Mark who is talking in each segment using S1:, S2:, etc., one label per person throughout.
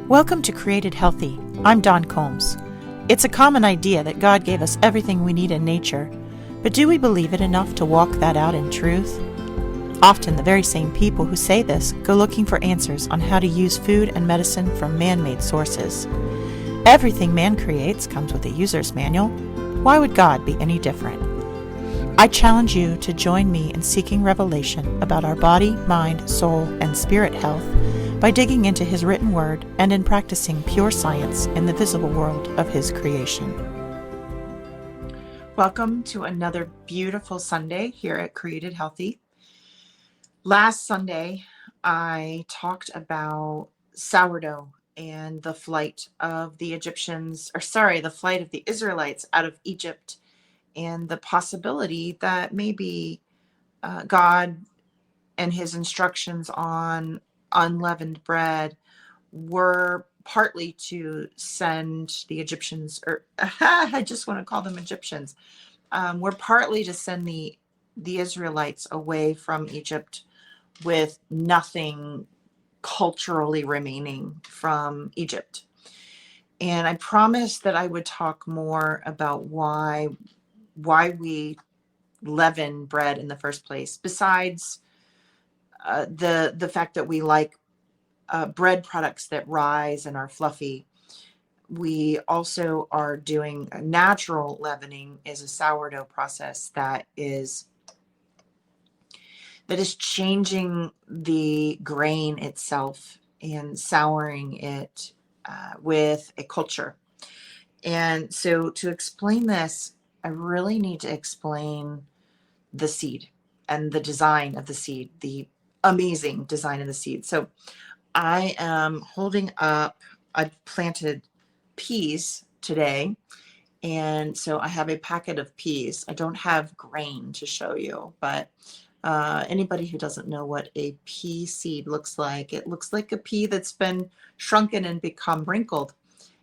S1: Welcome to Created Healthy. I'm Dawn Combs. It's a common idea that God gave us everything we need in nature, but do we believe it enough to walk that out in truth? Often the very same people who say this go looking for answers on how to use food and medicine from man-made sources. Everything man creates comes with a user's manual. Why would God be any different? I challenge you to join me in seeking revelation about our body, mind, soul, and spirit health by digging into His written word and in practicing pure science in the visible world of His creation. Welcome to another beautiful Sunday here at Created Healthy. Last Sunday, I talked about sourdough and the flight of the the flight of the Israelites out of Egypt, and the possibility that maybe God and His instructions on unleavened bread were partly to send the Egyptians, or I just want to call them Egyptians, were partly to send the Israelites away from Egypt with nothing culturally remaining from Egypt. And I promised that I would talk more about why we leaven bread in the first place, besides the fact that we like bread products that rise and are fluffy. We also are doing natural leavening, is a sourdough process that is changing the grain itself and souring it with a culture. And so to explain this, I really need to explain the seed and the design of the seed, the amazing design of the seed. So I am holding up, I planted peas today, and so I have a packet of peas. I don't have grain to show you, but anybody who doesn't know what a pea seed looks like, it looks like a pea that's been shrunken and become wrinkled,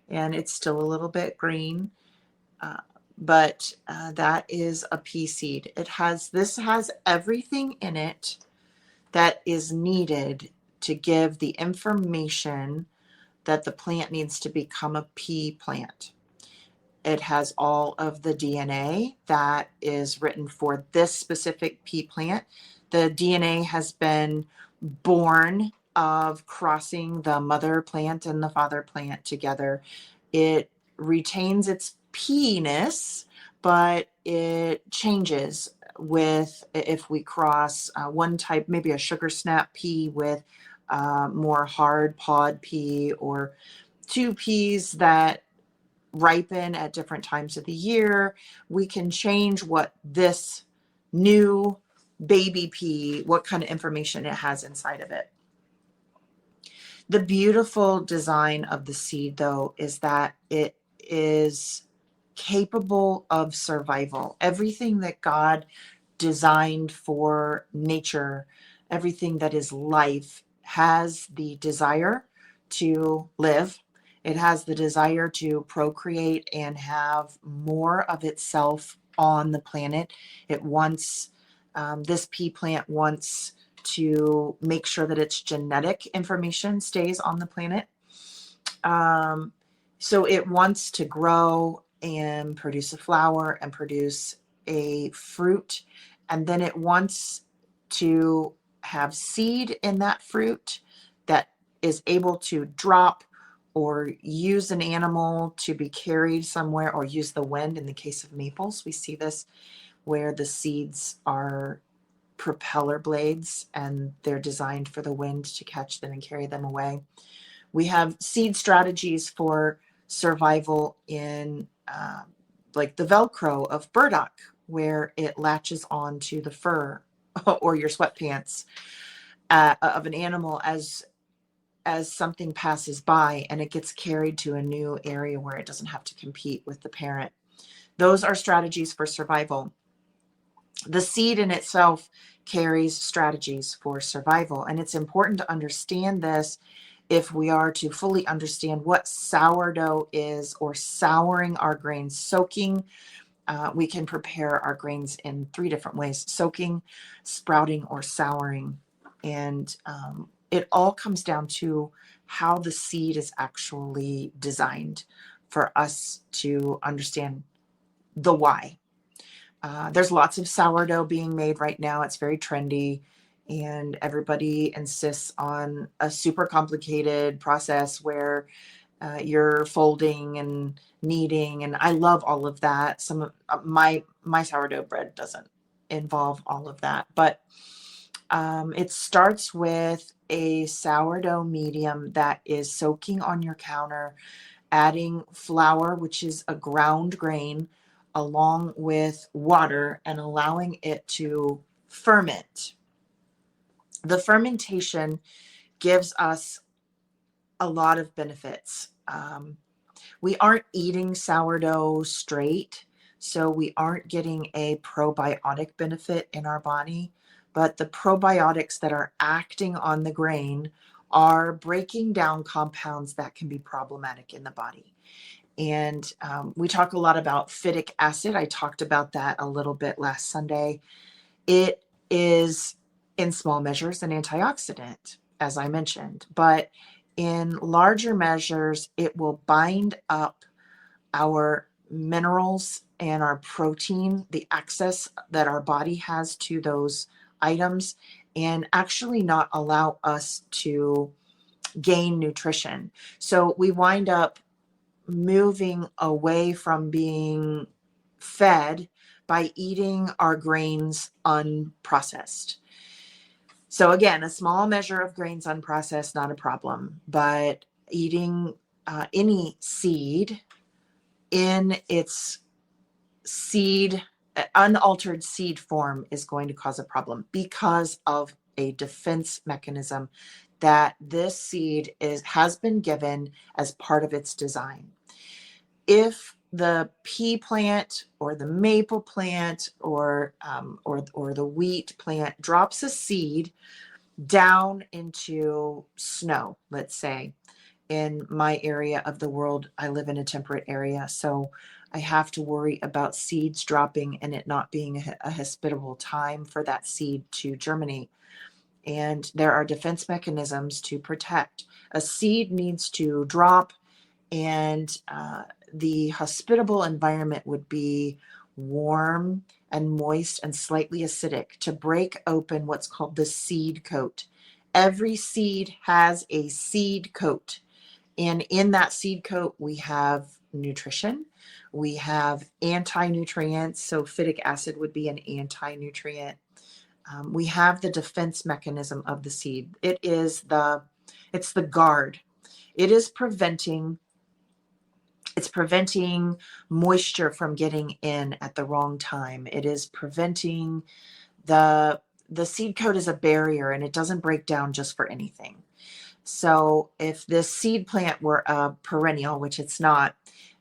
S1: and it's still a little bit green, but that is a pea seed. This has everything in it that is needed to give the information that the plant needs to become a pea plant. It has all of the DNA that is written for this specific pea plant. The DNA has been born of crossing the mother plant and the father plant together. It retains its pea-ness, but it changes if we cross one type, maybe a sugar snap pea with more hard pod pea, or two peas that ripen at different times of the year. We can change what this new baby pea, what kind of information it has inside of it. The beautiful design of the seed, though, is that it is capable of survival. Everything that God designed for nature, everything that is life, has the desire to live. It has the desire to procreate and have more of itself on the planet. It wants, this pea plant wants to make sure that its genetic information stays on the planet. So it wants to grow and produce a flower and produce a fruit, and then it wants to have seed in that fruit that is able to drop or use an animal to be carried somewhere, or use the wind. In the case of maples, we see this where the seeds are propeller blades and they're designed for the wind to catch them and carry them away. We have seed strategies for survival in like the Velcro of burdock, where it latches onto the fur or your sweatpants of an animal as something passes by, and it gets carried to a new area where it doesn't have to compete with the parent. Those are strategies for survival. The seed in itself carries strategies for survival, and it's important to understand this if we are to fully understand what sourdough is, or souring our grains. Soaking, we can prepare our grains in 3 different ways: soaking, sprouting, or souring. And it all comes down to how the seed is actually designed for us to understand the why. There's lots of sourdough being made right now. It's very trendy, and everybody insists on a super complicated process where you're folding and kneading, and I love all of that. Some of my sourdough bread doesn't involve all of that, but it starts with a sourdough medium that is soaking on your counter, adding flour, which is a ground grain, along with water, and allowing it to ferment. The fermentation gives us a lot of benefits. We aren't eating sourdough straight, so we aren't getting a probiotic benefit in our body, but the probiotics that are acting on the grain are breaking down compounds that can be problematic in the body. And we talk a lot about phytic acid. I talked about that a little bit last Sunday. It is, in small measures, an antioxidant, as I mentioned, but in larger measures, it will bind up our minerals and our protein, the access that our body has to those items, and actually not allow us to gain nutrition. So we wind up moving away from being fed by eating our grains unprocessed. So again, a small measure of grains unprocessed, not a problem, but eating any seed in its seed, unaltered seed form is going to cause a problem because of a defense mechanism that this seed has been given as part of its design. If the pea plant or the maple plant or the wheat plant drops a seed down into snow, let's say, in my area of the world, I live in a temperate area, so I have to worry about seeds dropping and it not being a hospitable time for that seed to germinate. And there are defense mechanisms to protect. A seed needs to drop, and the hospitable environment would be warm and moist and slightly acidic to break open what's called the seed coat. Every seed has a seed coat. And in that seed coat, we have nutrition, we have anti-nutrients. So phytic acid would be an anti-nutrient. We have the defense mechanism of the seed. It's the guard. It's preventing moisture from getting in at the wrong time. It is preventing the seed coat is a barrier, and it doesn't break down just for anything. So if this seed plant were a perennial, which it's not,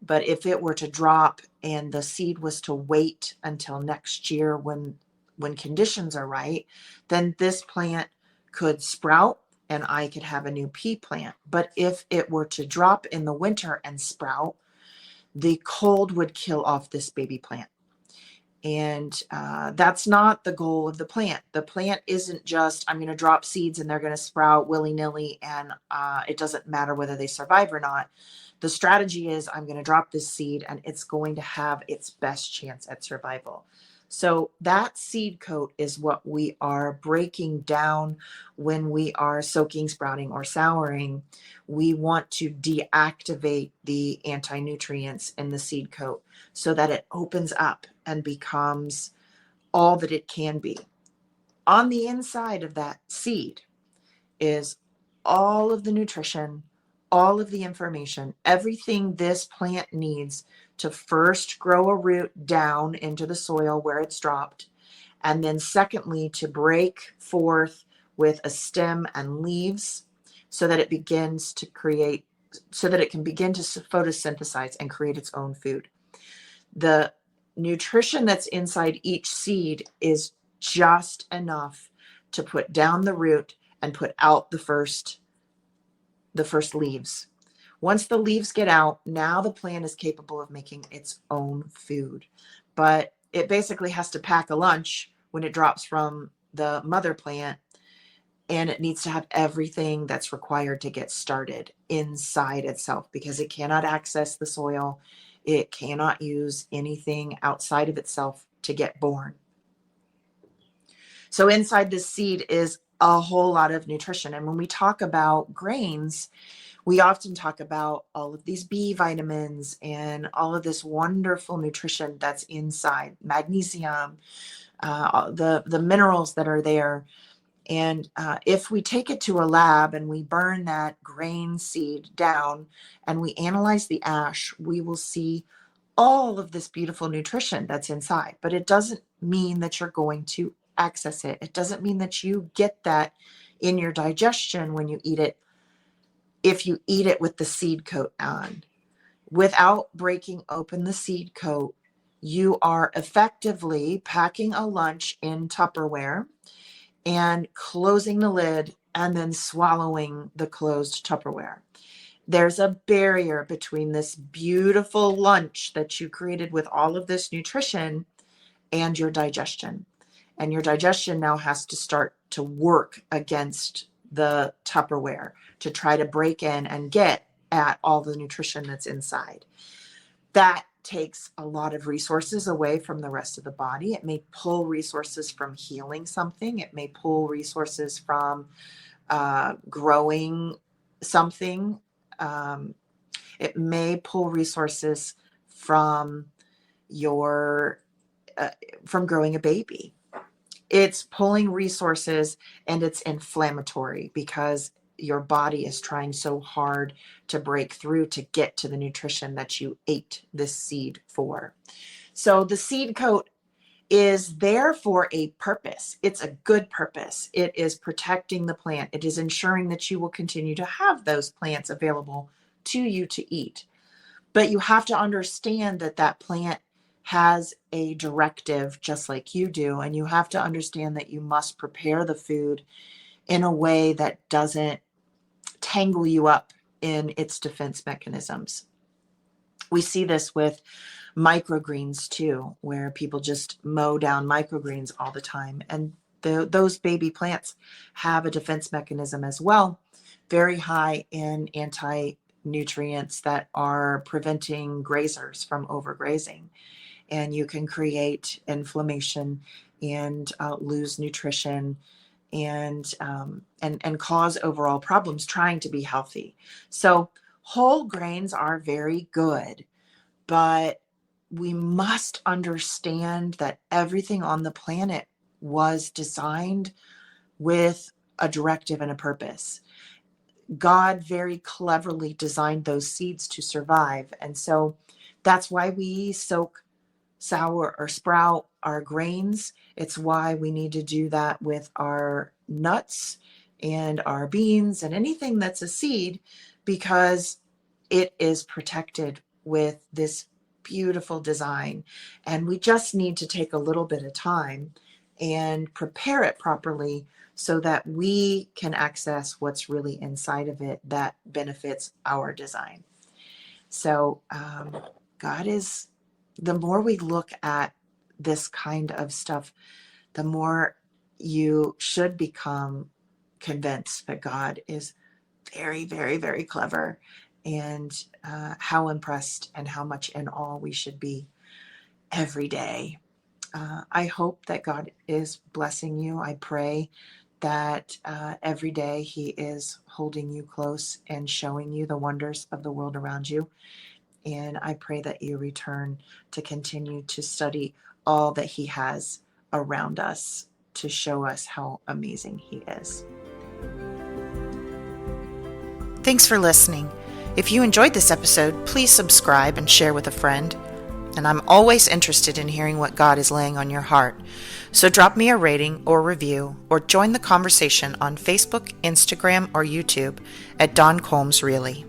S1: but if it were to drop and the seed was to wait until next year when conditions are right, then this plant could sprout and I could have a new pea plant. But if it were to drop in the winter and sprout, the cold would kill off this baby plant. And that's not the goal of the plant. The plant isn't just, I'm going to drop seeds and they're going to sprout willy-nilly and it doesn't matter whether they survive or not. The strategy is, I'm going to drop this seed and it's going to have its best chance at survival. So that seed coat is what we are breaking down when we are soaking, sprouting, or souring. We want to deactivate the anti-nutrients in the seed coat so that it opens up and becomes all that it can be. On the inside of that seed is all of the nutrition, all of the information, everything this plant needs to first grow a root down into the soil where it's dropped, and then secondly, to break forth with a stem and leaves so that it begins to create, so that it can begin to photosynthesize and create its own food. The nutrition that's inside each seed is just enough to put down the root and put out the first leaves. Once the leaves get out, now the plant is capable of making its own food. But it basically has to pack a lunch when it drops from the mother plant and it needs to have everything that's required to get started inside itself, because it cannot access the soil. It cannot use anything outside of itself to get born. So inside this seed is a whole lot of nutrition. And when we talk about grains, we often talk about all of these B vitamins and all of this wonderful nutrition that's inside, magnesium, the minerals that are there. And if we take it to a lab and we burn that grain seed down and we analyze the ash, we will see all of this beautiful nutrition that's inside. But it doesn't mean that you're going to access it. It doesn't mean that you get that in your digestion when you eat it, if you eat it with the seed coat on. Without breaking open the seed coat, you are effectively packing a lunch in Tupperware and closing the lid and then swallowing the closed Tupperware. There's a barrier between this beautiful lunch that you created with all of this nutrition and your digestion. And your digestion now has to start to work against the Tupperware to try to break in and get at all the nutrition that's inside. That takes a lot of resources away from the rest of the body. It may pull resources from healing something. It may pull resources from growing something. It may pull resources from from growing a baby. It's pulling resources, and it's inflammatory because your body is trying so hard to break through to get to the nutrition that you ate this seed for. So the seed coat is there for a purpose. It's a good purpose. It is protecting the plant. It is ensuring that you will continue to have those plants available to you to eat. But you have to understand that that plant has a directive just like you do. And you have to understand that you must prepare the food in a way that doesn't tangle you up in its defense mechanisms. We see this with microgreens too, where people just mow down microgreens all the time. And those baby plants have a defense mechanism as well, very high in anti-nutrients that are preventing grazers from overgrazing. And you can create inflammation and lose nutrition and cause overall problems trying to be healthy. So whole grains are very good, but we must understand that everything on the planet was designed with a directive and a purpose. God very cleverly designed those seeds to survive. And so that's why we soak, sour, or sprout our grains. It's why we need to do that with our nuts and our beans and anything that's a seed, because it is protected with this beautiful design. And we just need to take a little bit of time and prepare it properly so that we can access what's really inside of it that benefits our design. So the more we look at this kind of stuff, the more you should become convinced that God is very, very, very clever, and how impressed and how much in awe we should be every day. I hope that God is blessing you. I pray that every day He is holding you close and showing you the wonders of the world around you. And I pray that you return to continue to study all that He has around us to show us how amazing He is. Thanks for listening. If you enjoyed this episode, please subscribe and share with a friend. And I'm always interested in hearing what God is laying on your heart. So drop me a rating or review, or join the conversation on Facebook, Instagram, or YouTube at Dawn Combs Really.